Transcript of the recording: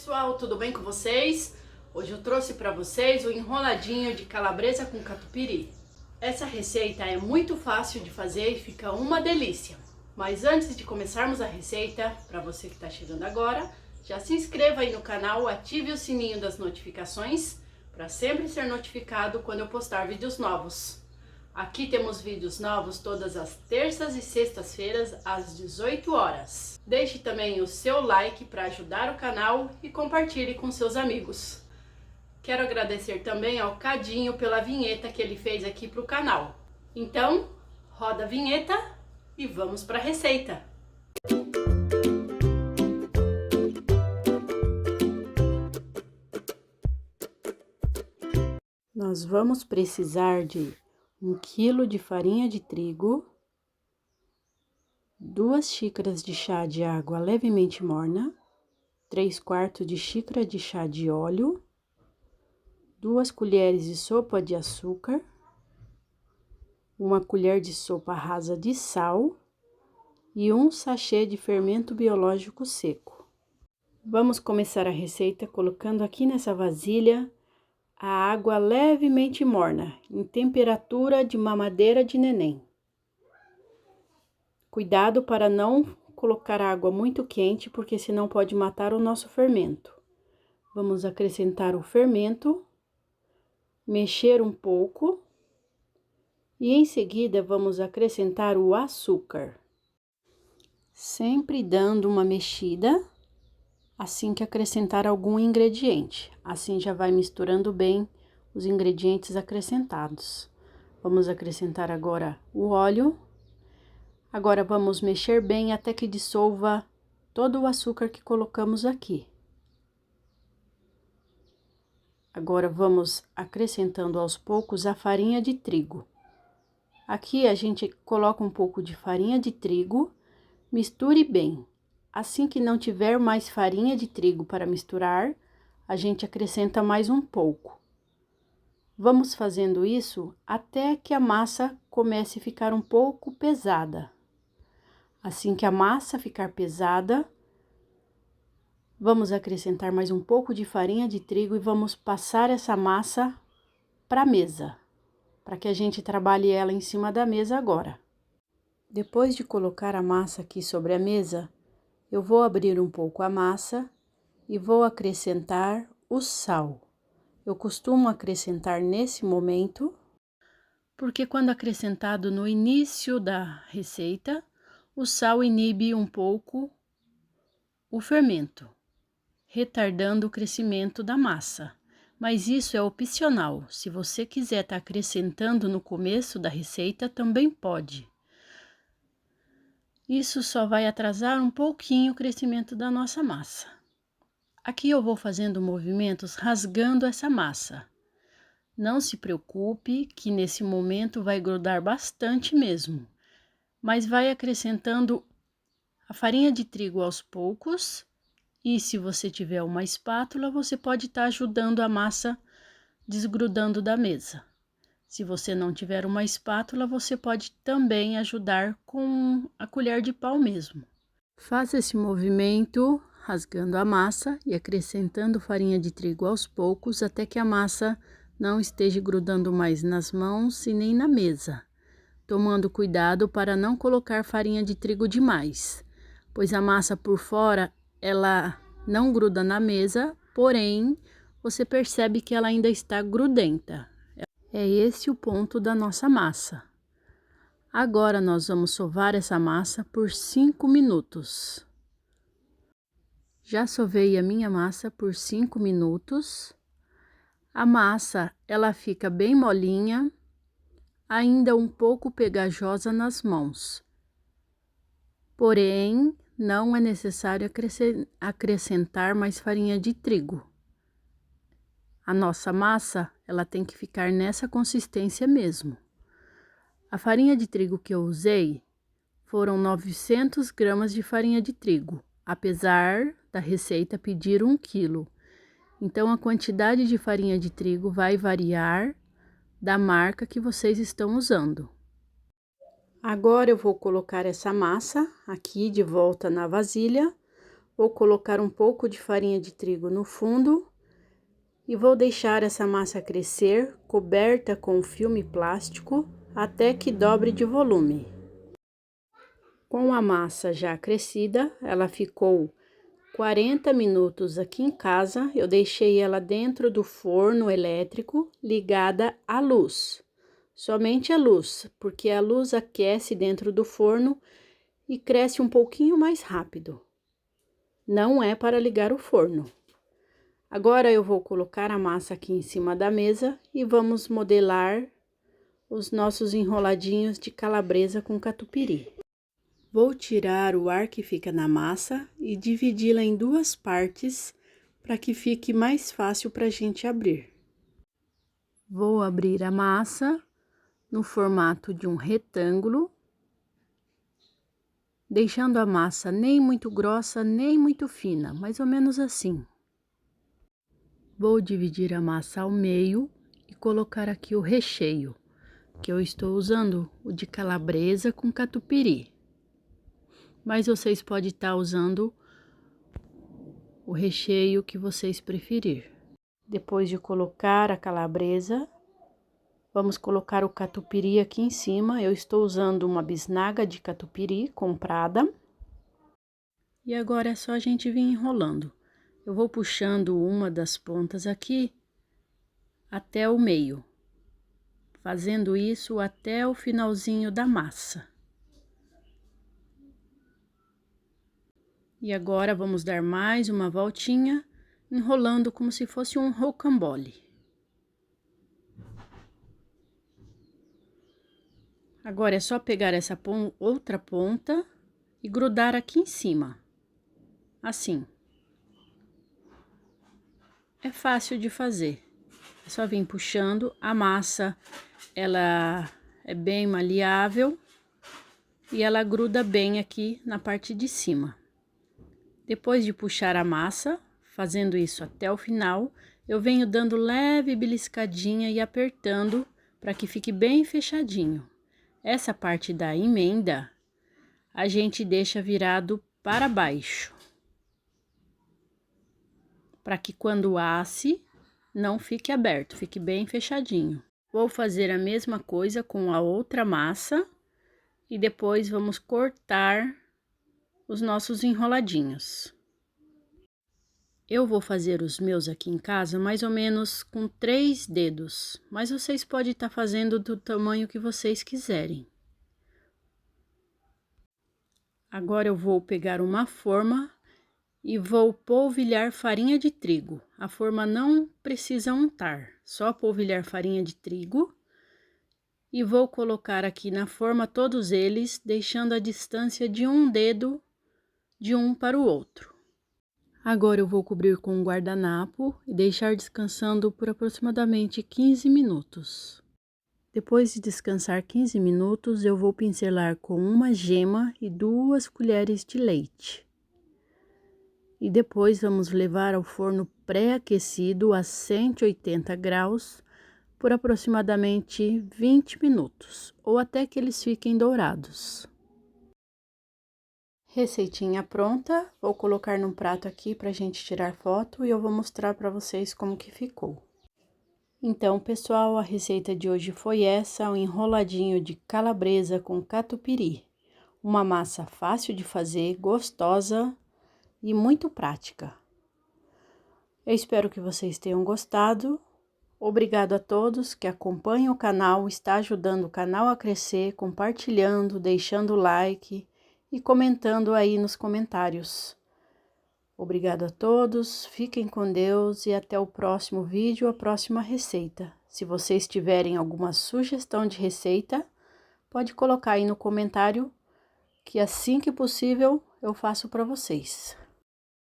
pessoal, tudo bem com vocês? Hoje eu trouxe para vocês o enroladinho de calabresa com catupiry. Essa receita é muito fácil de fazer e fica uma delícia. Mas antes de começarmos a receita, para você que está chegando agora, já se inscreva aí no canal, ative o sininho das notificações para sempre ser notificado quando eu postar vídeos novos. Aqui temos vídeos novos todas as terças e sextas-feiras às 18 horas. Deixe também o seu like para ajudar o canal e compartilhe com seus amigos. Quero agradecer também ao Cadinho pela vinheta que ele fez aqui para o canal. Então, roda a vinheta e vamos para a receita. Nós vamos precisar de 1 quilo de farinha de trigo, 2 xícaras de chá de água levemente morna, 3/4 de xícara de chá de óleo, 2 colheres de sopa de açúcar, 1 colher de sopa rasa de sal e 1 sachê de fermento biológico seco. Vamos começar a receita colocando aqui nessa vasilha a água levemente morna, em temperatura de mamadeira de neném. Cuidado para não colocar água muito quente, porque senão pode matar o nosso fermento. Vamos acrescentar o fermento, mexer um pouco e em seguida vamos acrescentar o açúcar. Sempre dando uma mexida assim que acrescentar algum ingrediente. Assim já vai misturando bem os ingredientes acrescentados. Vamos acrescentar agora o óleo. Agora vamos mexer bem até que dissolva todo o açúcar que colocamos aqui. Agora vamos acrescentando aos poucos a farinha de trigo. Aqui a gente coloca um pouco de farinha de trigo, misture bem. Assim que não tiver mais farinha de trigo para misturar, a gente acrescenta mais um pouco. Vamos fazendo isso até que a massa comece a ficar um pouco pesada. Assim que a massa ficar pesada, vamos acrescentar mais um pouco de farinha de trigo e vamos passar essa massa para a mesa, para que a gente trabalhe ela em cima da mesa agora. Depois de colocar a massa aqui sobre a mesa, eu vou abrir um pouco a massa e vou acrescentar o sal. Eu costumo acrescentar nesse momento, porque quando acrescentado no início da receita, o sal inibe um pouco o fermento, retardando o crescimento da massa. Mas isso é opcional. Se você quiser estar acrescentando no começo da receita, também pode. Isso só vai atrasar um pouquinho o crescimento da nossa massa. Aqui eu vou fazendo movimentos rasgando essa massa. Não se preocupe que nesse momento vai grudar bastante mesmo, mas vai acrescentando a farinha de trigo aos poucos e se você tiver uma espátula, você pode estar ajudando a massa desgrudando da mesa. Se você não tiver uma espátula, você pode também ajudar com a colher de pau mesmo. Faça esse movimento rasgando a massa e acrescentando farinha de trigo aos poucos até que a massa não esteja grudando mais nas mãos e nem na mesa, tomando cuidado para não colocar farinha de trigo demais, pois a massa por fora ela não gruda na mesa, porém você percebe que ela ainda está grudenta. É esse o ponto da nossa massa. Agora, nós vamos sovar essa massa por 5 minutos. Já sovei a minha massa por 5 minutos. A massa, ela fica bem molinha, ainda um pouco pegajosa nas mãos. Porém, não é necessário acrescentar mais farinha de trigo. A nossa massa, ela tem que ficar nessa consistência mesmo. A farinha de trigo que eu usei foram 900 gramas de farinha de trigo, apesar da receita pedir 1 quilo. Então, a quantidade de farinha de trigo vai variar da marca que vocês estão usando. Agora, eu vou colocar essa massa aqui de volta na vasilha. vou colocar um pouco de farinha de trigo no fundo e vou deixar essa massa crescer, coberta com filme plástico, até que dobre de volume. Com a massa já crescida, ela ficou 40 minutos aqui em casa. Eu deixei ela dentro do forno elétrico, ligada à luz. Somente a luz, porque a luz aquece dentro do forno e cresce um pouquinho mais rápido. Não é para ligar o forno. Agora eu vou colocar a massa aqui em cima da mesa e vamos modelar os nossos enroladinhos de calabresa com catupiry. Vou tirar o ar que fica na massa e dividi-la em duas partes para que fique mais fácil para a gente abrir. Vou abrir a massa no formato de um retângulo, deixando a massa nem muito grossa, nem muito fina, mais ou menos assim. Vou dividir a massa ao meio e colocar aqui o recheio, que eu estou usando o de calabresa com catupiry. Mas vocês podem estar usando o recheio que vocês preferir. Depois de colocar a calabresa, vamos colocar o catupiry aqui em cima. Eu estou usando uma bisnaga de catupiry comprada. E agora é só a gente vir enrolando. Eu vou puxando uma das pontas aqui até o meio, fazendo isso até o finalzinho da massa. E agora vamos dar mais uma voltinha, enrolando como se fosse um rocambole. Agora é só pegar essa outra ponta e grudar aqui em cima, assim. É fácil de fazer, é só vir puxando. A massa, ela é bem maleável e ela gruda bem aqui na parte de cima. Depois de puxar a massa, fazendo isso até o final, eu venho dando leve beliscadinha e apertando para que fique bem fechadinho. Essa parte da emenda, a gente deixa virado para baixo, para que quando asse, não fique aberto, fique bem fechadinho. Vou fazer a mesma coisa com a outra massa e depois vamos cortar os nossos enroladinhos. Eu vou fazer os meus aqui em casa mais ou menos com 3 dedos, mas vocês podem estar fazendo do tamanho que vocês quiserem. Agora eu vou pegar uma forma e vou polvilhar farinha de trigo. A forma não precisa untar, só polvilhar farinha de trigo. E vou colocar aqui na forma todos eles, deixando a distância de um dedo de um para o outro. Agora eu vou cobrir com um guardanapo e deixar descansando por aproximadamente 15 minutos. Depois de descansar 15 minutos, eu vou pincelar com uma gema e 2 colheres de leite. E depois vamos levar ao forno pré-aquecido a 180 graus por aproximadamente 20 minutos, ou até que eles fiquem dourados. Receitinha pronta, vou colocar num prato aqui pra gente tirar foto e eu vou mostrar pra vocês como que ficou. Então, pessoal, a receita de hoje foi essa, um enroladinho de calabresa com catupiry. Uma massa fácil de fazer, gostosa e muito prática. Eu espero que vocês tenham gostado. Obrigado a todos que acompanham o canal, está ajudando o canal a crescer, compartilhando, deixando like e comentando aí nos comentários. Obrigado a todos, fiquem com Deus e até o próximo vídeo, a próxima receita. Se vocês tiverem alguma sugestão de receita, pode colocar aí no comentário, que assim que possível eu faço para vocês.